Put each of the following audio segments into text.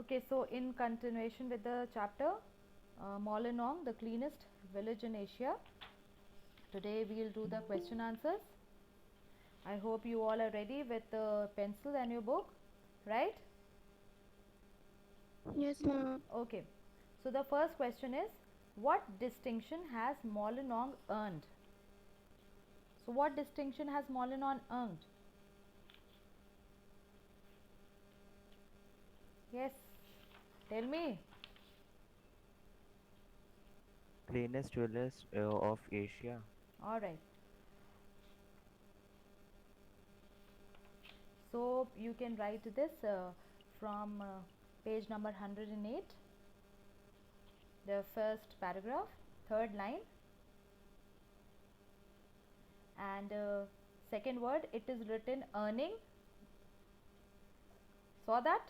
Okay, so in continuation with the chapter, Molenong, the cleanest village in Asia. Today we will do the question answers. I hope you all are ready with the pencil and your book, right? Yes, ma'am. Okay, so the first question is, what distinction has Molenong earned? So, what distinction has Molenong earned? Yes, tell me. Cleanest village of Asia. All right. So you can write this from page number 108, the first paragraph, third line, and second word. It is written earning. Saw that?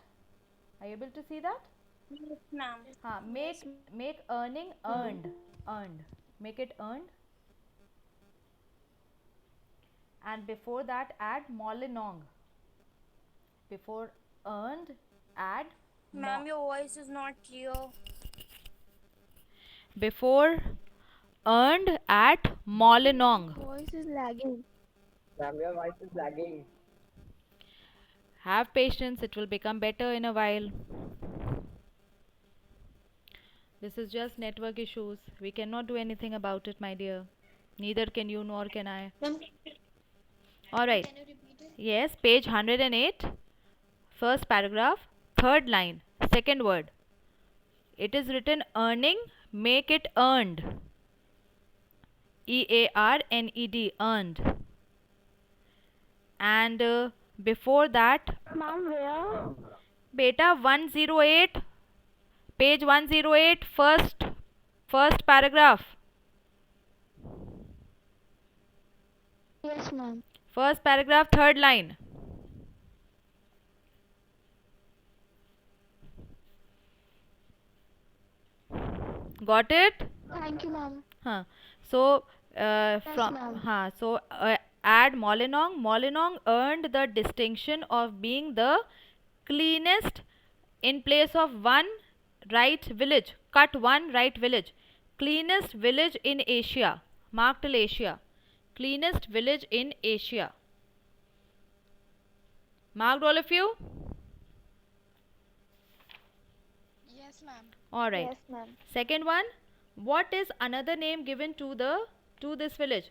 Are you able to see that? Yes, ma'am. Make Yes, make earning earned, earned. Make it earned, and before that add Molenong. Before earned, add ma'am, your voice is not clear. before earned at Molenong. Voice is lagging. Ma'am, your voice is lagging. Have patience, it will become better in a while. This is just network issues. We cannot do anything about it, my dear. Neither can you nor can I. Ma'am, Alright. can you repeat it? Yes, page 108, first paragraph, third line, second word. It is written earning, make it earned. EARNED, earned. And before that, Ma'am, where? beta 108, page 108, first paragraph. Yes, ma'am. First paragraph, third line. Got it? Thank you, ma'am. Huh. So Yes, ma'am. add Molenong. Molenong earned the distinction of being the cleanest in place of one right village. Cut one right village. Cleanest village in Asia. Mark till Asia. Cleanest village in Asia. Marked all of you? Yes, ma'am. All right. Yes, ma'am. Second one, what is another name given to this village?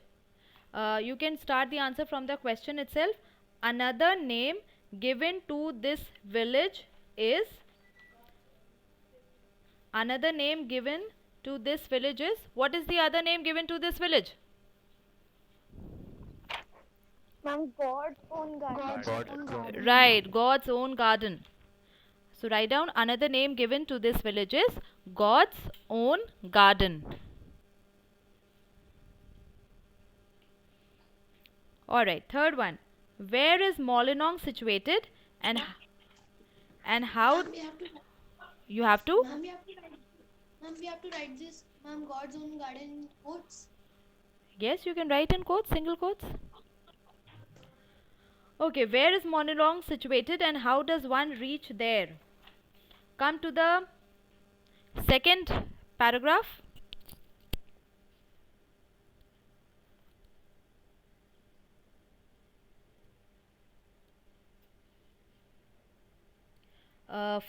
You can start the answer from the question itself. Another name given to this village is, another name given to this village is, what is the other name given to this village? Ma'am, God's own garden. God's God, own God, garden. Right, God's own garden. So write down, another name given to this village is God's own garden. Alright, third one. Where is Molinong situated, and how Ma'am, we have to. you have to? Ma'am, we have to write. Ma'am, we have to write this. Ma'am, God's own garden quotes. Yes, you can write in quotes, single quotes. Okay, where is Molinong situated and how does one reach there? Come to the second paragraph.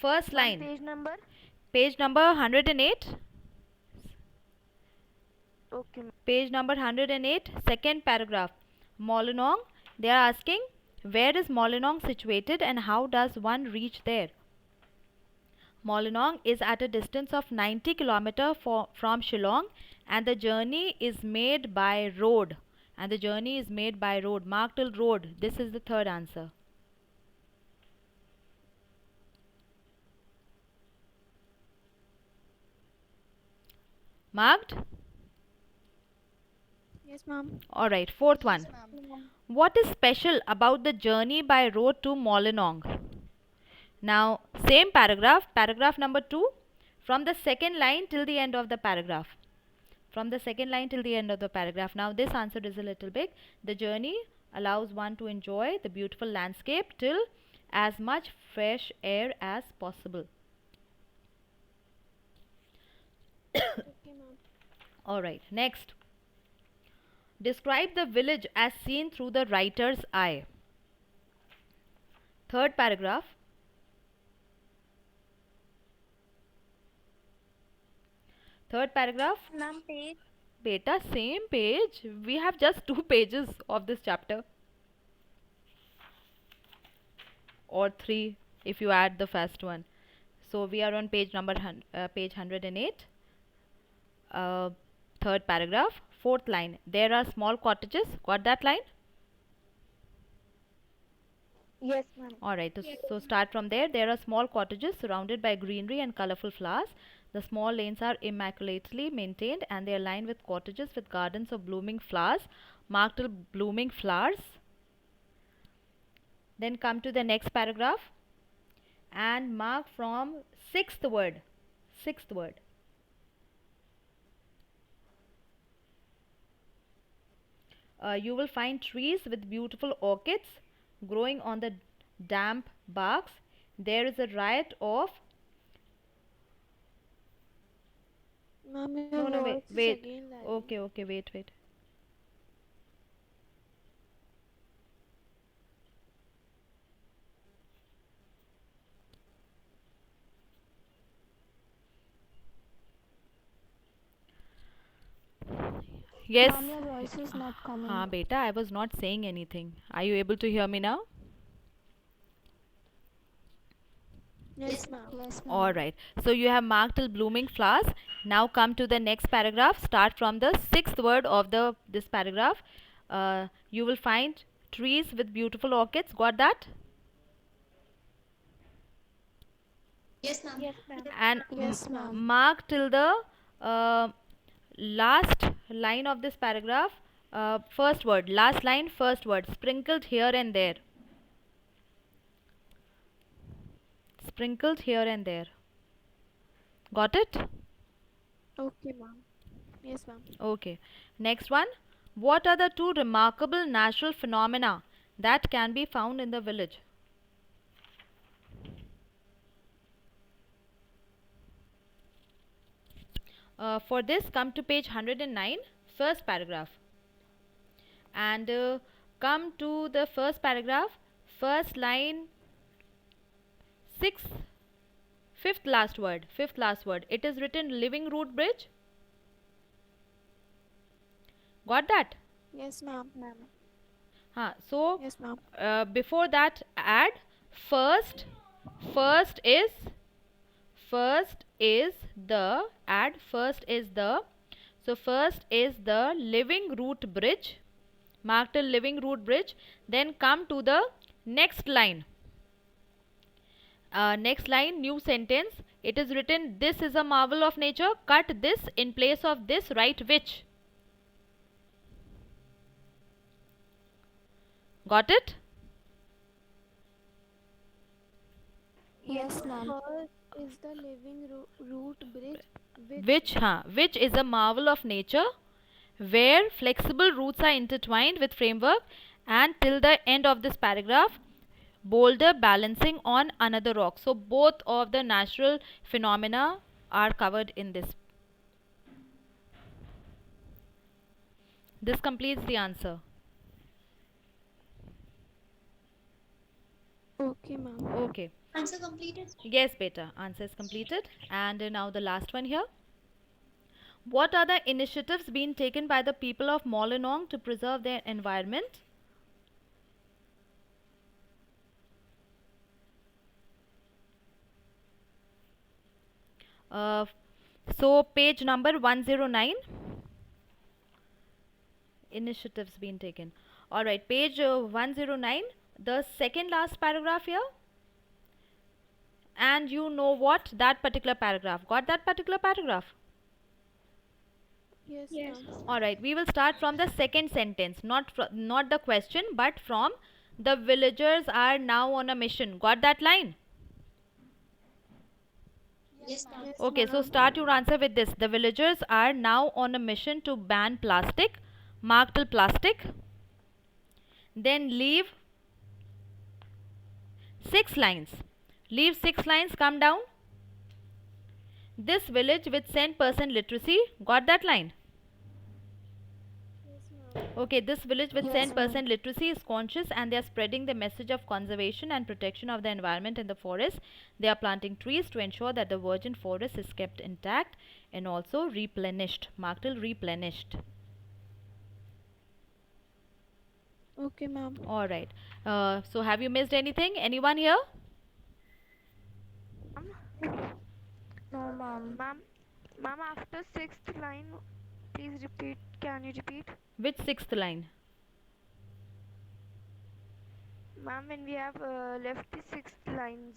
First line. Page number. Page number 108. Okay. Page number 108, second paragraph. Molinong, they are asking, where is Molinong situated and how does one reach there? Molinong is at a distance of 90 km from Shillong, and the journey is made by road. And the journey is made by road. Mark till road. This is the third answer. Marked? Yes, ma'am. Alright, fourth one. What is special about the journey by road to Molinong? Now, same paragraph, paragraph number 2, from the second line till the end of the paragraph. From the second line till the end of the paragraph. Now, this answer is a little big. The journey allows one to enjoy the beautiful landscape till as much fresh air as possible. Okay, ma'am. All right, next. Describe the village as seen through the writer's eye. Third paragraph. Third paragraph. Ma'am, page. Beta, same page. We have just 2 pages of this chapter. Or 3 if you add the first one. So we are on page number page 108. Third paragraph. Fourth line. There are small cottages. Got that line? Yes, ma'am. Alright, so start from there. There are small cottages surrounded by greenery and colorful flowers. The small lanes are immaculately maintained and they are lined with cottages with gardens of blooming flowers, marked with blooming flowers. Then come to the next paragraph and mark from sixth word. Sixth word. You will find trees with beautiful orchids growing on the damp barks. There is a riot of Ma'am, your no no voice is wait again lagging. okay wait. Yes. Ma'am, your voice is not coming. हाँ beta, I was not saying anything. Are you able to hear me now? Yes, ma'am. Yes, ma'am. All right. So you have marked till blooming flowers. Now come to the next paragraph. Start from the sixth word of the this paragraph. You will find trees with beautiful orchids. Got that? Yes, ma'am. Yes, ma'am. And Yes, ma'am. mark till the last line of this paragraph. First word. Last line. First word. Sprinkled here and there. Sprinkled here and there. Got it? Okay, ma'am. Yes, ma'am. Okay. Next one. What are the 2 remarkable natural phenomena that can be found in the village? For this, come to page 109, first paragraph. And come to the first paragraph, first line, fifth last word. It is written living root bridge. Got that? Yes, ma'am. So Yes, ma'am. before that add first is the so first is the living root bridge, marked a living root bridge. Then come to the next line. Next line, new sentence. It is written this is a marvel of nature. Cut this, in place of this write which. Got it? Yes, ma'am. First is the living root bridge, Which is a marvel of nature where flexible roots are intertwined with framework, and till the end of this paragraph, boulder balancing on another rock. So both of the natural phenomena are covered in this. This completes the answer. Okay, ma'am. Okay. Answer completed. Yes, beta. Answer is completed. And now the last one here. What are the initiatives being taken by the people of Molinong to preserve their environment? So page number 109. Initiatives being taken. Alright, page 109. The second last paragraph here. And you know what? That particular paragraph. Got that particular paragraph? Yes, Yes. ma'am. Alright, we will start from the second sentence. Not the question, but from the villagers are now on a mission. Got that line? Yes, ma'am. Yes, Okay, so ma'am. start your answer with this. The villagers are now on a mission to ban plastic. Mark till plastic. Then leave 6 lines. Leave 6 lines, come down. This village with 10% literacy. Got that line? Okay, this village with 10% literacy is conscious and they are spreading the message of conservation and protection of the environment in the forest. They are planting trees to ensure that the virgin forest is kept intact and also replenished. Mark till replenished. Okay, ma'am. Alright. So have you missed anything? Anyone here? No, ma'am. Ma'am, after sixth line, please repeat. Can you repeat? Which sixth line? Ma'am, when we have left the sixth lines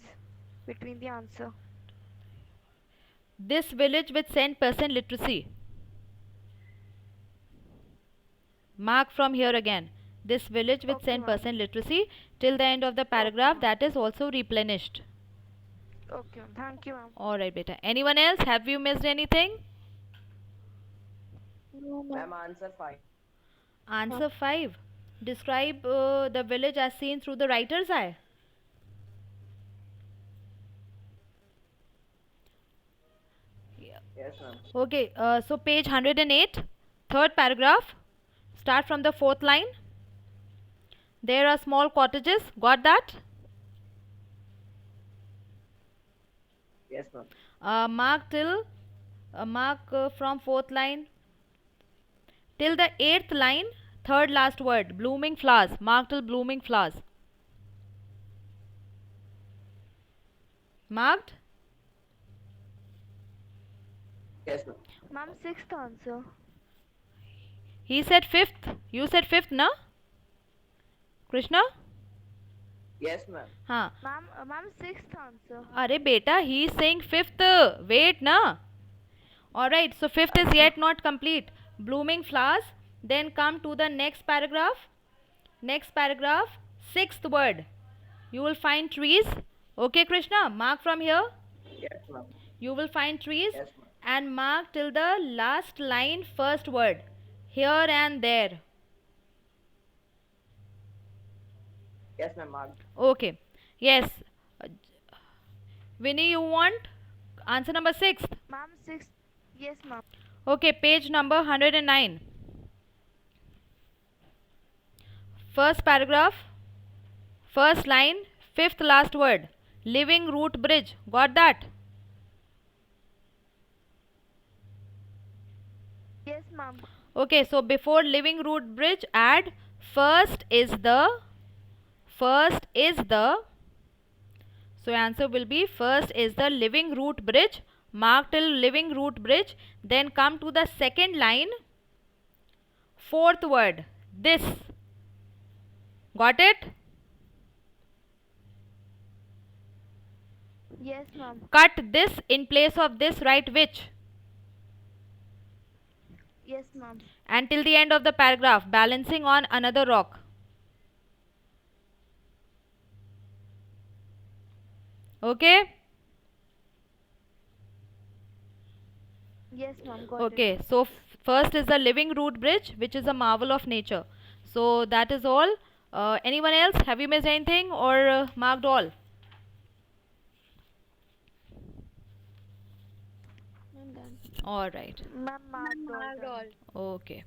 between the answer. This village with 10% literacy. Mark from here again. This village with Okay, 10% literacy till the end of the paragraph, that is also replenished. Okay, ma'am. Thank you, ma'am. Alright, beta. Anyone else? Have you missed anything? No, ma'am. Ma'am, answer 5. Answer 5. Describe the village as seen through the writer's eye. Yes, ma'am. Okay, so page 108, third paragraph. Start from the fourth line. There are small cottages. Got that? Yes, ma'am. Mark till from fourth line till the eighth line, third last word, blooming flowers. Mark till blooming flowers. Marked? Yes, ma'am. Ma'am, sixth answer. He said fifth. You said fifth, na? Krishna? Yes, ma'am. हाँ. Ma'am, sixth answer. अरे बेटा, he is saying fifth. Wait, na? Alright, so fifth is yet not complete. Blooming flowers. Then come to the next paragraph. Next paragraph, sixth word. You will find trees. Okay, Krishna, mark from here. Yes, ma'am. You will find trees Yes, ma'am. and mark till the last line, first word. Here and there. Yes, ma'am. Marked. Okay. Yes. Vinny, you want answer number 6? Ma'am, sixth. Yes, ma'am. Okay, page number 109. First paragraph, first line, fifth last word. Living root bridge. Got that? Yes, ma'am. Okay, so before living root bridge, add first is the. So answer will be first is the living root bridge. Mark till living root bridge. Then come to the second line. Fourth word, this. Got it? Yes, ma'am. Cut this in place of this, write which. Yes, ma'am. And till the end of the paragraph, balancing on another rock. Okay? Yes, ma'am. Got it. Okay, so first is the living root bridge, which is a marvel of nature. So that is all. Anyone else? Have you missed anything or marked all? I'm done. All right. Ma'am, marked all. Okay.